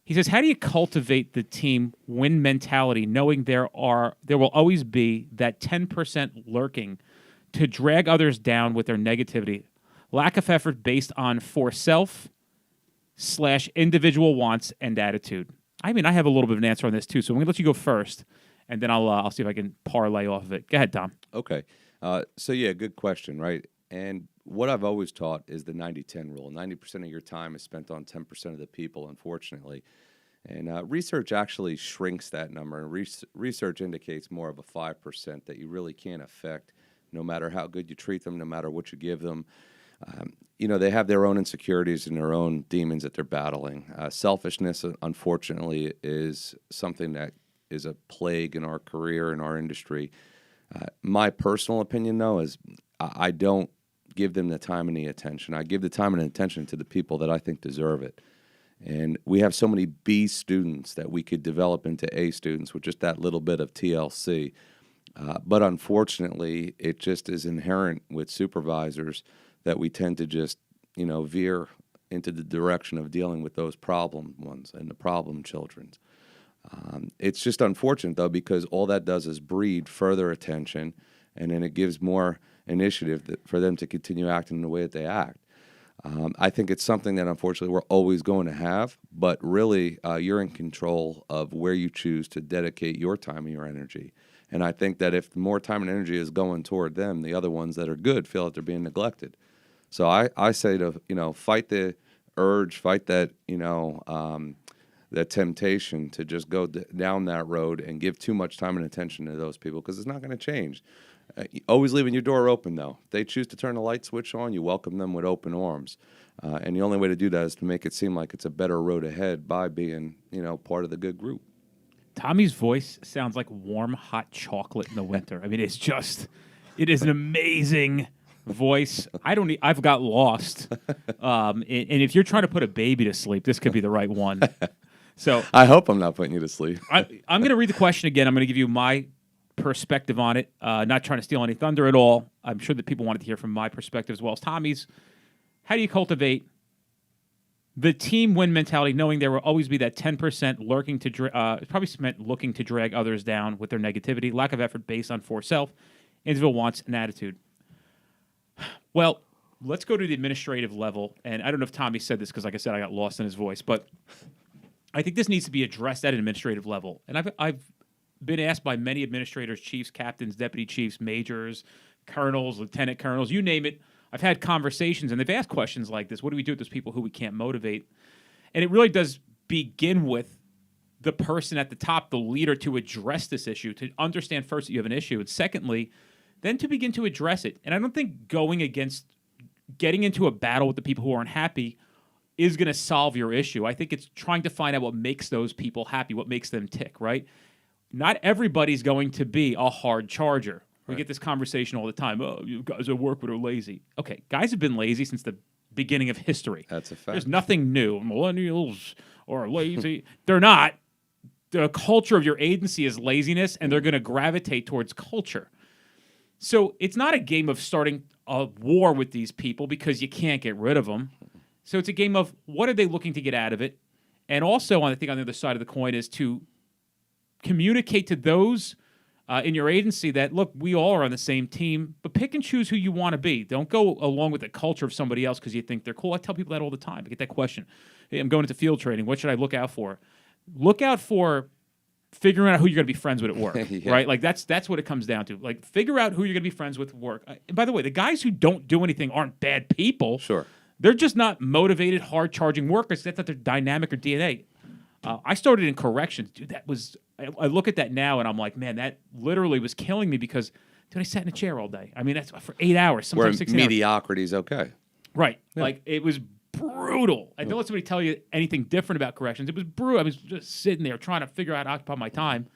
He says, how do you cultivate the team win mentality, knowing there will always be that 10% lurking to drag others down with their negativity, lack of effort based on for self / individual wants and attitude? I mean, I have a little bit of an answer on this too, so I'm going to let you go first, and then I'll see if I can parlay off of it. Go ahead, Tom. Okay. Good question, right? And what I've always taught is the 90-10 rule. 90% of your time is spent on 10% of the people, unfortunately. And research actually shrinks that number, and research indicates more of a 5% that you really can't affect no matter how good you treat them, no matter what you give them. They have their own insecurities and their own demons that they're battling. Selfishness, unfortunately, is something that is a plague in our career, in our industry. My personal opinion, though, is I don't give them the time and the attention. I give the time and attention to the people that I think deserve it. And we have so many B students that we could develop into A students with just that little bit of TLC. But unfortunately, it just is inherent with supervisors that we tend to just, veer into the direction of dealing with those problem ones and the problem children. It's just unfortunate, though, because all that does is breed further attention, and then it gives more initiative for them to continue acting the way that they act. I think it's something that, unfortunately, we're always going to have, but really, you're in control of where you choose to dedicate your time and your energy. And I think that if more time and energy is going toward them, the other ones that are good feel that they're being neglected. So I say to, fight the urge, fight that, that temptation to just go down that road and give too much time and attention to those people, because it's not going to change. Always leaving your door open, though. If they choose to turn the light switch on, you welcome them with open arms. And the only way to do that is to make it seem like it's a better road ahead by being, part of the good group. Tommy's voice sounds like warm, hot chocolate in the winter. I mean, it is an amazing voice. I've got lost. And if you're trying to put a baby to sleep, this could be the right one. So I hope I'm not putting you to sleep. I'm going to read the question again. I'm going to give you my perspective on it. Not trying to steal any thunder at all. I'm sure that people wanted to hear from my perspective as well as Tommy's. How do you cultivate the team win mentality, knowing there will always be that 10% lurking to probably meant looking to drag others down with their negativity, lack of effort based on for self, individual wants and attitude? Well, let's go to the administrative level, and I don't know if Tommy said this because, like I said, I got lost in his voice, but I think this needs to be addressed at an administrative level. And I've been asked by many administrators, chiefs, captains, deputy chiefs, majors, colonels, lieutenant colonels, you name it. I've had conversations, and they've asked questions like this. What do we do with those people who we can't motivate? And it really does begin with the person at the top, the leader, to address this issue, to understand first that you have an issue, and secondly, then to begin to address it. And I don't think getting into a battle with the people who aren't happy is going to solve your issue. I think it's trying to find out what makes those people happy, what makes them tick, right? Not everybody's going to be a hard charger. We get this conversation all the time. Oh, you guys at work are lazy. Okay, guys have been lazy since the beginning of history. That's a fact. There's nothing new. Millennials are lazy. They're not. The culture of your agency is laziness, and they're going to gravitate towards culture. So it's not a game of starting a war with these people because you can't get rid of them. So it's a game of what are they looking to get out of it? And also, I think on the other side of the coin is to communicate to those in your agency that, look, we all are on the same team, but pick and choose who you want to be. Don't go along with the culture of somebody else because you think they're cool. I tell people that all the time. I get that question. Hey, I'm going into field training. What should I look out for? Look out for figuring out who you're going to be friends with at work, yeah. Right? Like that's what it comes down to. Like figure out who you're going to be friends with at work. And by the way, the guys who don't do anything aren't bad people. Sure. They're just not motivated, hard-charging workers. That's not their dynamic or DNA. I started in corrections. Dude, I look at that now and I'm like, man, that literally was killing me because, dude, I sat in a chair all day. I mean, that's for 8 hours, sometimes 16 hours. Mediocrity's okay. Right. Yeah. Like, it was brutal. I don't let somebody tell you anything different about corrections. It was brutal. I was just sitting there trying to figure out how to occupy my time.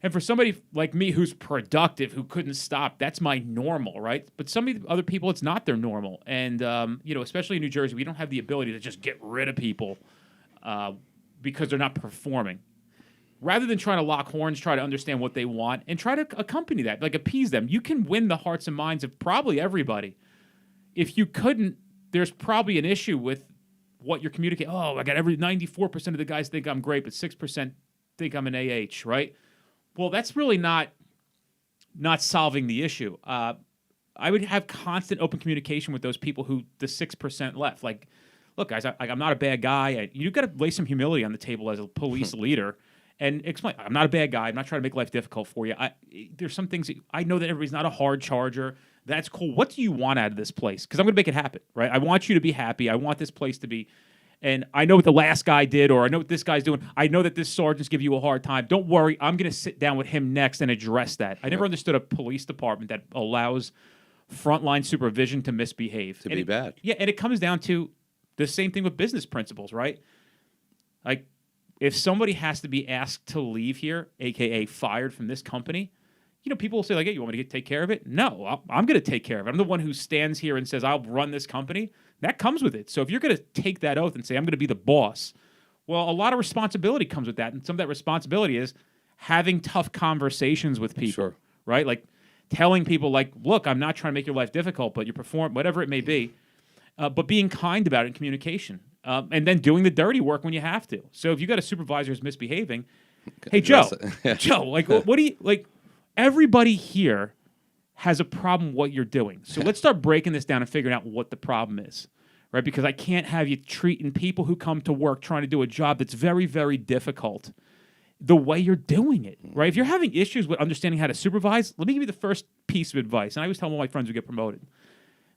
And for somebody like me who's productive, who couldn't stop, that's my normal, right? But some of the other people, it's not their normal. And, especially in New Jersey, we don't have the ability to just get rid of people because they're not performing. Rather than trying to lock horns, try to understand what they want, and try to accompany that, like appease them. You can win the hearts and minds of probably everybody. If you couldn't, there's probably an issue with what you're communicating. Oh, I got 94% of the guys think I'm great, but 6% think I'm an AH, right? Well, that's really not solving the issue. I would have constant open communication with those people who the 6% left. Like, look, guys, I'm not a bad guy. You've got to lay some humility on the table as a police leader and explain, I'm not a bad guy. I'm not trying to make life difficult for you. There's some things I know that everybody's not a hard charger. That's cool. What do you want out of this place? Because I'm going to make it happen, right? I want you to be happy. I want this place to be. And I know what the last guy did, or I know what this guy's doing. I know that this sergeant's giving you a hard time. Don't worry. I'm going to sit down with him next and address that. I never understood a police department that allows frontline supervision to misbehave. To be bad. Yeah, and it comes down to the same thing with business principles, right? Like, if somebody has to be asked to leave here, a.k.a. fired from this company, people will say, like, hey, you want me to take care of it? No, I'm going to take care of it. I'm the one who stands here and says, I'll run this company. That comes with it. So if you're going to take that oath and say, I'm going to be the boss, well, a lot of responsibility comes with that. And some of that responsibility is having tough conversations with people, right? Like telling people, like, look, I'm not trying to make your life difficult, but you perform, whatever it may be, but being kind about it in communication. And then doing the dirty work when you have to. So if you got a supervisor who's misbehaving, hey, Joe, Joe, like, what do you, like, everybody here has a problem with what you're doing. So let's start breaking this down and figuring out what the problem is, right? Because I can't have you treating people who come to work trying to do a job that's very, very difficult the way you're doing it, right? If you're having issues with understanding how to supervise, let me give you the first piece of advice. And I always tell all my friends who get promoted,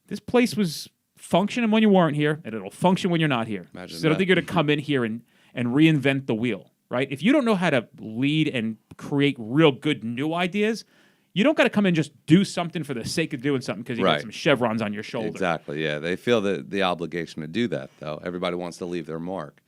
this place was functioning when you weren't here, and it'll function when you're not here. Imagine so I don't think you're going to come in here and reinvent the wheel. Right? If you don't know how to lead and create real good new ideas, you don't got to come in and just do something for the sake of doing something because you got some chevrons on your shoulder. Exactly, yeah. They feel the obligation to do that, though. Everybody wants to leave their mark.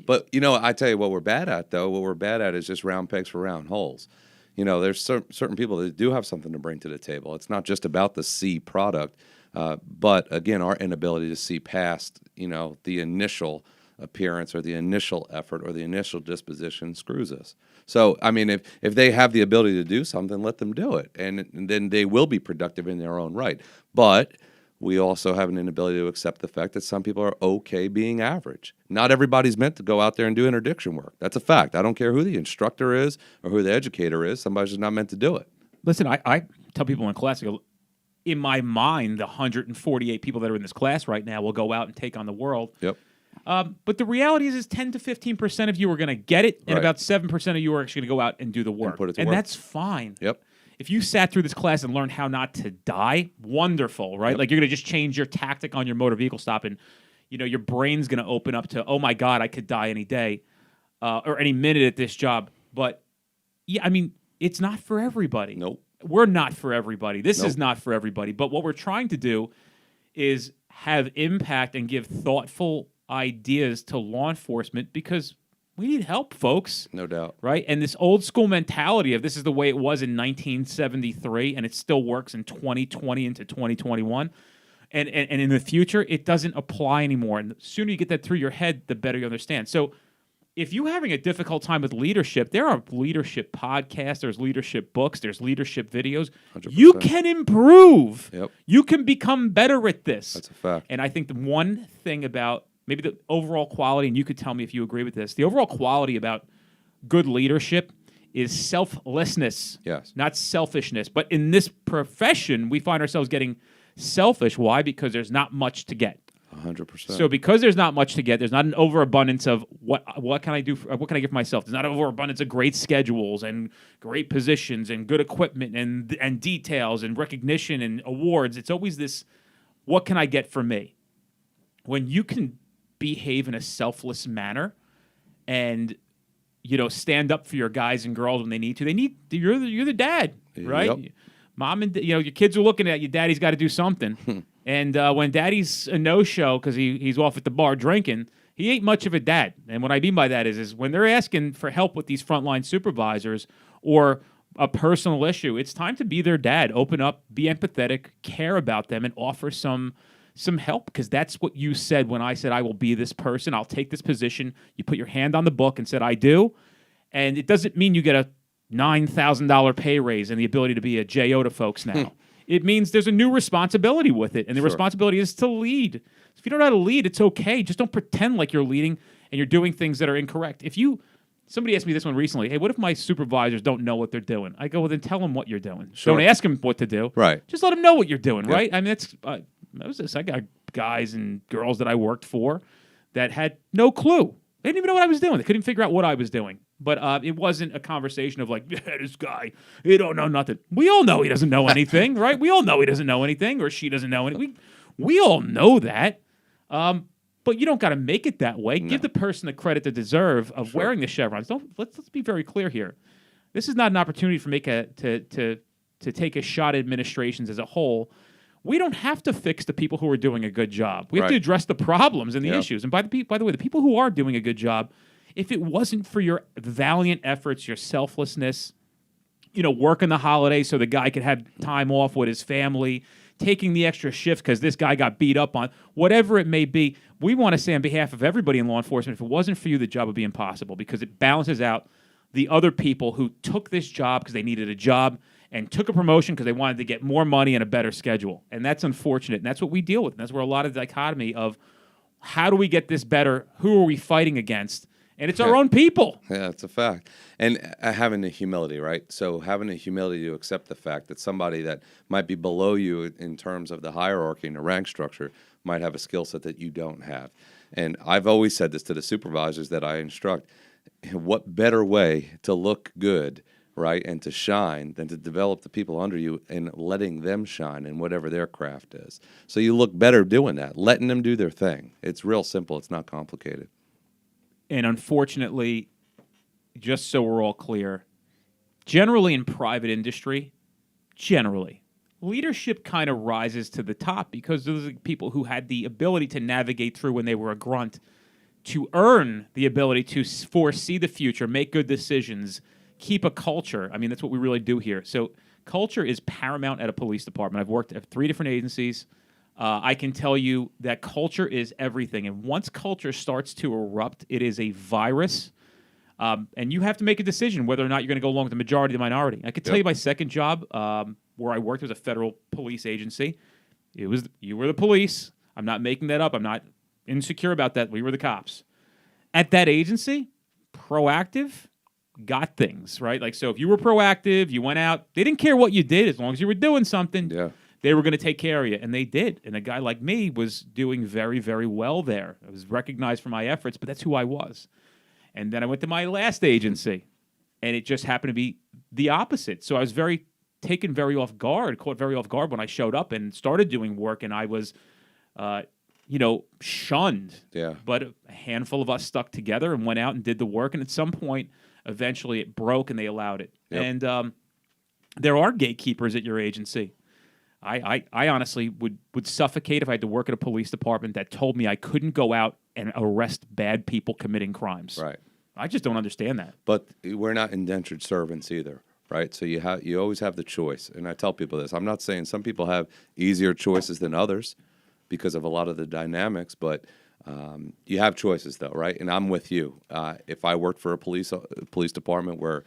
But, I tell you what we're bad at, though. What we're bad at is just round pegs for round holes. There's certain people that do have something to bring to the table. It's not just about the C product, but, again, our inability to see past, the initial appearance or the initial effort or the initial disposition screws us. So, I mean, if they have the ability to do something, let them do it. And then they will be productive in their own right. But we also have an inability to accept the fact that some people are okay being average. Not everybody's meant to go out there and do interdiction work. That's a fact. I don't care who the instructor is or who the educator is. Somebody's just not meant to do it. Listen, I tell people in class, I go, in my mind, the 148 people that are in this class right now will go out and take on the world. Yep. But the reality is 10 to 15% of you are going to get it, and about 7% of you are actually going to go out and do the work. And that's fine. Yep. If you sat through this class and learned how not to die, wonderful, right? Yep. Like you're going to just change your tactic on your motor vehicle stop, and your brain's going to open up to, oh my God, I could die any day or any minute at this job. But yeah, I mean, it's not for everybody. Nope. We're not for everybody. This is not for everybody. But what we're trying to do is have impact and give thoughtful ideas to law enforcement because we need help, folks. No doubt. Right? And this old school mentality of this is the way it was in 1973 and it still works in 2020 into 2021. And in the future, it doesn't apply anymore. And the sooner you get that through your head, the better you understand. So if you're having a difficult time with leadership, there are leadership podcasts, there's leadership books, there's leadership videos. 100%. You can improve. Yep. You can become better at this. That's a fact. And I think the one thing about maybe the overall quality, and you could tell me if you agree with this, the overall quality about good leadership is selflessness, not selfishness. But in this profession, we find ourselves getting selfish. Why? Because there's not much to get. 100%. So because there's not much to get, there's not an overabundance of what can I do? What can I give myself? There's not an overabundance of great schedules and great positions and good equipment and details and recognition and awards. It's always this, what can I get for me? When you can behave in a selfless manner and stand up for your guys and girls when they need to. You're the dad, right? Yep. Mom and your kids are looking at you. Daddy's got to do something. And when Daddy's a no-show because he's off at the bar drinking, he ain't much of a dad. And what I mean by that is when they're asking for help with these frontline supervisors or a personal issue, it's time to be their dad. Open up, be empathetic, care about them, and offer some help, because that's what you said when I said I will be this person. I'll take this position. You put your hand on the book and said I do, and it doesn't mean you get a $9,000 pay raise and the ability to be a JO to folks now. It means there's a new responsibility with it, and the Sure. responsibility is to lead. If you don't know how to lead, it's okay. Just don't pretend like you're leading and you're doing things that are incorrect. Somebody asked me this one recently. Hey, what if my supervisors don't know what they're doing? I go, well, then tell them what you're doing. Sure. Don't ask them what to do. Right. Just let them know what you're doing, Yeah. right? I mean, I got guys and girls that I worked for that had no clue. They didn't even know what I was doing. They couldn't figure out what I was doing. But it wasn't a conversation of like, yeah, this guy, he don't know nothing. We all know he doesn't know anything, right? We all know he doesn't know anything, or she doesn't know anything. We all know that. But you don't got to make it that way. No. Give the person the credit they deserve of Sure. wearing the chevrons. Let's be very clear here. This is not an opportunity for to take a shot at administrations as a whole. We don't have to fix the people who are doing a good job. We have to Right. address the problems and the Yeah. issues. And by the way, the people who are doing a good job, if it wasn't for your valiant efforts, your selflessness, working the holidays so the guy could have time off with his family, taking the extra shift because this guy got beat up on, whatever it may be, we want to say on behalf of everybody in law enforcement, if it wasn't for you, the job would be impossible because it balances out the other people who took this job because they needed a job and took a promotion because they wanted to get more money and a better schedule. And that's unfortunate. And that's what we deal with. And that's where a lot of the dichotomy of how do we get this better? Who are we fighting against? And it's our own people. Yeah, it's a fact. And having the humility, right? So having the humility to accept the fact that somebody that might be below you in terms of the hierarchy and the rank structure might have a skill set that you don't have. And I've always said this to the supervisors that I instruct, what better way to look good, right, and to shine than to develop the people under you and letting them shine in whatever their craft is. So you look better doing that, letting them do their thing. It's real simple. It's not complicated. And unfortunately, just so we're all clear, generally in private industry, leadership kind of rises to the top because those are the people who had the ability to navigate through when they were a grunt, to earn the ability to foresee the future, make good decisions, keep a culture. I mean, that's what we really do here. So culture is paramount at a police department. I've worked at 3 different agencies. I can tell you that culture is everything. And once culture starts to erupt, it is a virus. And you have to make a decision whether or not you're going to go along with the majority or the minority. I could tell you my second job where I worked was a federal police agency. You were the police. I'm not making that up. I'm not insecure about that. We were the cops. At that agency, proactive, got things, right? Like, so if you were proactive, you went out, they didn't care what you did as long as you were doing something. Yeah. They were going to take care of you, and they did. And a guy like me was doing very, very well there. I was recognized for my efforts, but that's who I was. And then I went to my last agency, and it just happened to be the opposite. So I was caught very off guard when I showed up and started doing work, and I was, shunned. Yeah. But a handful of us stuck together and went out and did the work, and at some point, eventually it broke, and they allowed it. Yep. And there are gatekeepers at your agency. I honestly would suffocate if I had to work at a police department that told me I couldn't go out and arrest bad people committing crimes. Right. I just don't understand that. But we're not indentured servants either, right? So you always have the choice. And I tell people this. I'm not saying some people have easier choices than others because of a lot of the dynamics, but you have choices though, right? And I'm with you. If I worked for a police department where,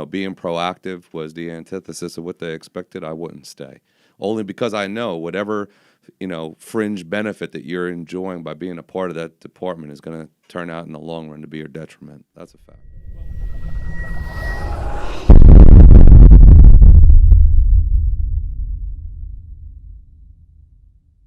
being proactive was the antithesis of what they expected, I wouldn't stay. Only because I know whatever, fringe benefit that you're enjoying by being a part of that department is going to turn out in the long run to be your detriment. That's a fact.